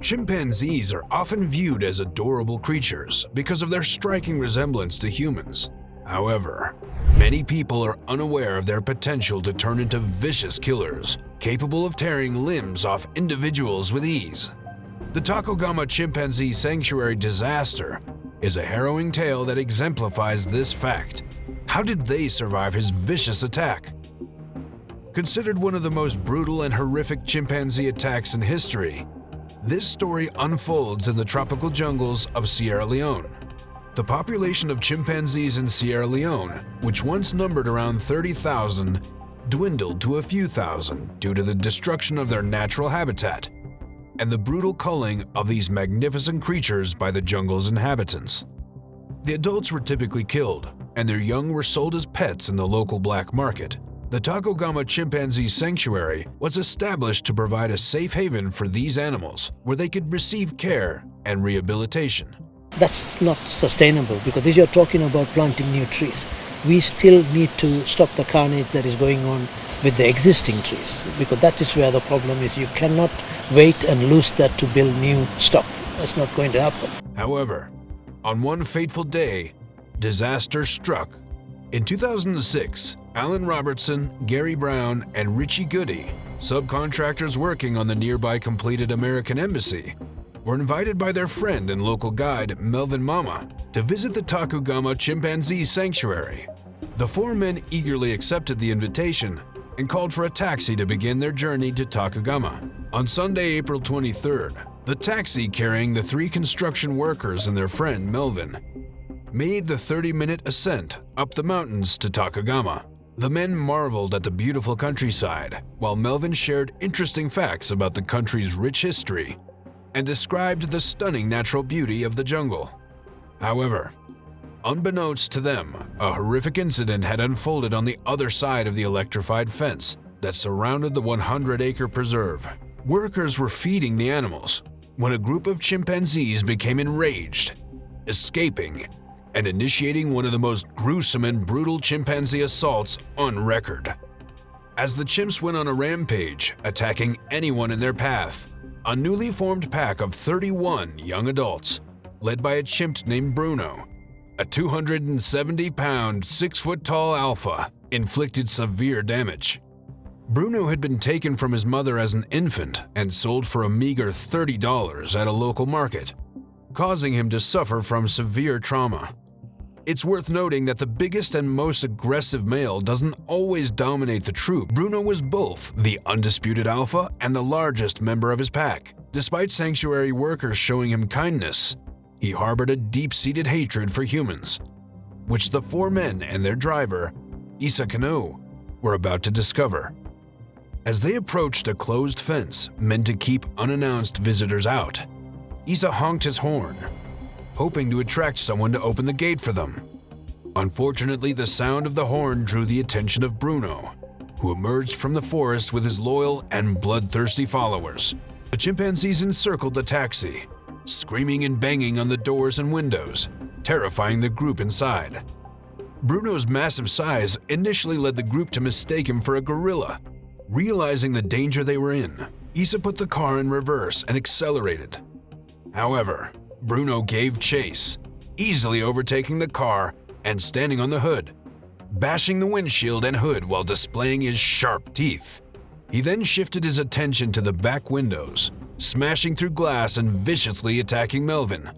Chimpanzees are often viewed as adorable creatures because of their striking resemblance to humans. However, many people are unaware of their potential to turn into vicious killers, capable of tearing limbs off individuals with ease. The Tacogama Chimpanzee Sanctuary Disaster is a harrowing tale that exemplifies this fact. How did they survive his vicious attack? Considered one of the most brutal and horrific chimpanzee attacks in history, this story unfolds in the tropical jungles of Sierra Leone. The population of chimpanzees in Sierra Leone, which once numbered around 30,000, dwindled to a few thousand due to the destruction of their natural habitat and the brutal culling of these magnificent creatures by the jungle's inhabitants. The adults were typically killed, and their young were sold as pets in the local black market. The Tacogama Chimpanzee Sanctuary was established to provide a safe haven for these animals where they could receive care and rehabilitation. That's not sustainable because you're talking about planting new trees. We still need to stop the carnage that is going on with the existing trees because that is where the problem is. You cannot wait and lose that to build new stock. That's not going to happen. However, on one fateful day, disaster struck. In 2006, Alan Robertson, Gary Brown, and Richie Goody, subcontractors working on the nearby completed American Embassy, were invited by their friend and local guide, Melvin Mama, to visit the Tacogama Chimpanzee Sanctuary. The four men eagerly accepted the invitation and called for a taxi to begin their journey to Tacogama. On Sunday, April 23rd, the taxi carrying the three construction workers and their friend Melvin made the 30-minute ascent up the mountains to Tacogama. The men marveled at the beautiful countryside, while Melvin shared interesting facts about the country's rich history and described the stunning natural beauty of the jungle. However, unbeknownst to them, a horrific incident had unfolded on the other side of the electrified fence that surrounded the 100-acre preserve. Workers were feeding the animals when a group of chimpanzees became enraged, escaping and initiating one of the most gruesome and brutal chimpanzee assaults on record. As the chimps went on a rampage, attacking anyone in their path, a newly formed pack of 31 young adults, led by a chimp named Bruno, a 270-pound, 6-foot-tall alpha, inflicted severe damage. Bruno had been taken from his mother as an infant and sold for a meager $30 at a local market, causing him to suffer from severe trauma. It's worth noting that the biggest and most aggressive male doesn't always dominate the troop. Bruno was both the undisputed alpha and the largest member of his pack. Despite sanctuary workers showing him kindness, he harbored a deep-seated hatred for humans, which the four men and their driver, Isa Kano, were about to discover. As they approached a closed fence meant to keep unannounced visitors out, Isa honked his horn, hoping to attract someone to open the gate for them. Unfortunately, the sound of the horn drew the attention of Bruno, who emerged from the forest with his loyal and bloodthirsty followers. The chimpanzees encircled the taxi, screaming and banging on the doors and windows, terrifying the group inside. Bruno's massive size initially led the group to mistake him for a gorilla. Realizing the danger they were in, Isa put the car in reverse and accelerated. However, Bruno gave chase, easily overtaking the car and standing on the hood, bashing the windshield and hood while displaying his sharp teeth. He then shifted his attention to the back windows, smashing through glass and viciously attacking Melvin,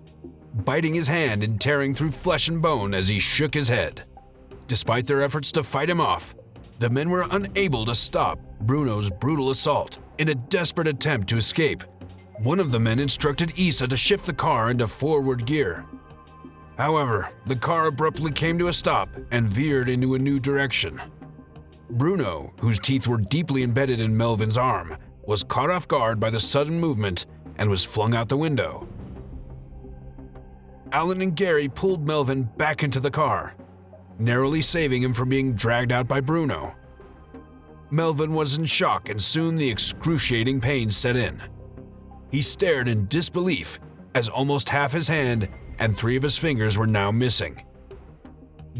biting his hand and tearing through flesh and bone as he shook his head. Despite their efforts to fight him off, the men were unable to stop Bruno's brutal assault. In a desperate attempt to escape, one of the men instructed Isa to shift the car into forward gear. However, the car abruptly came to a stop and veered into a new direction. Bruno, whose teeth were deeply embedded in Melvin's arm, was caught off guard by the sudden movement and was flung out the window. Alan and Gary pulled Melvin back into the car, narrowly saving him from being dragged out by Bruno. Melvin was in shock and soon the excruciating pain set in. He stared in disbelief as almost half his hand and 3 of his fingers were now missing.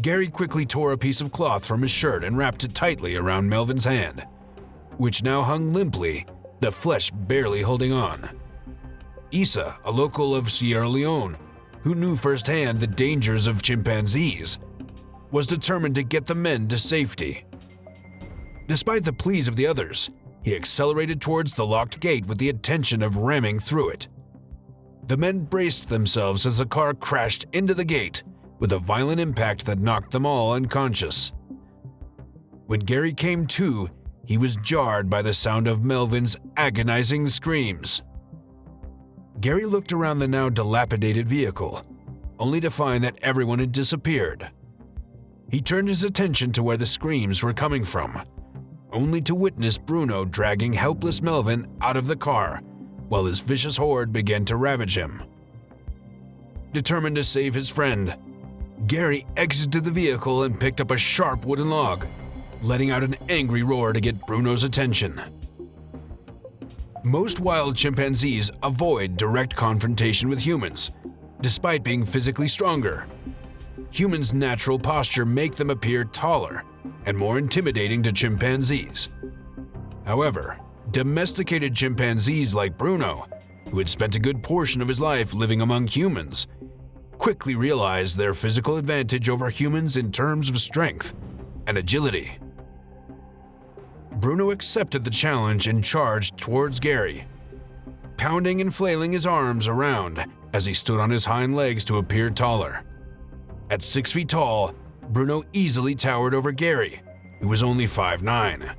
Gary quickly tore a piece of cloth from his shirt and wrapped it tightly around Melvin's hand, which now hung limply, the flesh barely holding on. Issa, a local of Sierra Leone, who knew firsthand the dangers of chimpanzees, was determined to get the men to safety. Despite the pleas of the others, he accelerated towards the locked gate with the intention of ramming through it. The men braced themselves as the car crashed into the gate with a violent impact that knocked them all unconscious. When Gary came to, he was jarred by the sound of Melvin's agonizing screams. Gary looked around the now dilapidated vehicle, only to find that everyone had disappeared. He turned his attention to where the screams were coming from, only to witness Bruno dragging helpless Melvin out of the car while his vicious horde began to ravage him. Determined to save his friend, Gary exited the vehicle and picked up a sharp wooden log, letting out an angry roar to get Bruno's attention. Most wild chimpanzees avoid direct confrontation with humans, despite being physically stronger. Humans' natural posture make them appear taller and more intimidating to chimpanzees. However, domesticated chimpanzees like Bruno, who had spent a good portion of his life living among humans, quickly realized their physical advantage over humans in terms of strength and agility. Bruno accepted the challenge and charged towards Gary, pounding and flailing his arms around as he stood on his hind legs to appear taller. At 6 feet tall, Bruno easily towered over Gary, who was only 5'9".